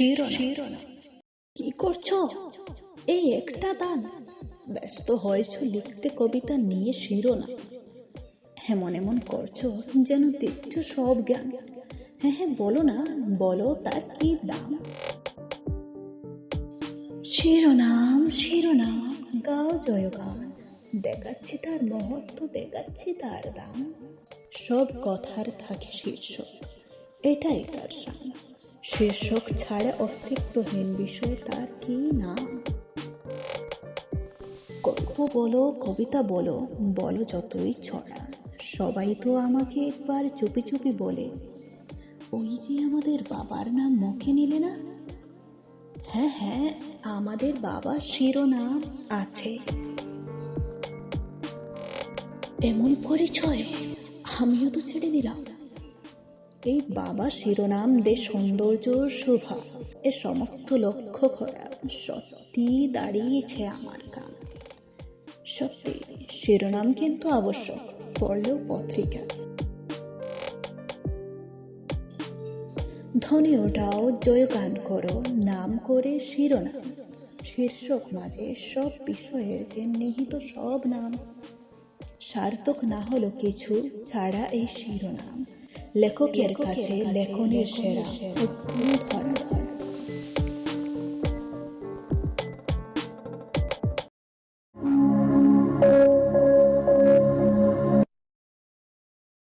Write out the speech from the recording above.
শিরোনাম। কি করছো? এই একটা দান। ব্যস্ত হয়েছ লিখতে কবিতা নিয়ে শিরোনাম। এমন এমন করছো যেন দিচ্ছ সব জ্ঞান। হ্যাঁ হ্যাঁ বলো না, বলো তার কি দাম। শিরোনাম শিরোনাম, গাও জয়গান, দেখাচ্ছি তার মহত্ব, দেখাচ্ছি তার দাম। সব কথার থাকে শীর্ষক, এটাই তার শান। শীর্ষক ছাড়া অস্তিত্বহীন বিষয় তার কি নাম। গল্প বলো, কবিতা বলো, বলো যতই ছড়া, সবাই তো আমাকে একবার চুপি চুপি বলে, ওই যে আমাদের বাবার নাম মুখে নিলে না। হ্যাঁ হ্যাঁ, আমাদের বাবার শিরোনাম আছে। এমন পরিচয় আমিও তো ছেড়ে দিলাম। এই বাবা শিরোনাম দে সৌন্দর্য শোভা, এ সমস্ত লক্ষ্য করা সত্যি দাঁড়িয়েছে আমার কান। সত্যি শিরোনাম কিন্তু আবশ্যক, পড়লেও পত্রিকা। ধ্বনি ওঠাও, জয়গান করো, নাম করে শিরোনাম। শীর্ষক মাঝে সব বিষয়ের যে নিহিত সব নাম। সার্থক না হলো কিছু ছাড়া এই শিরোনাম। লেখকের কাছে লেখনের সেরা ধরা।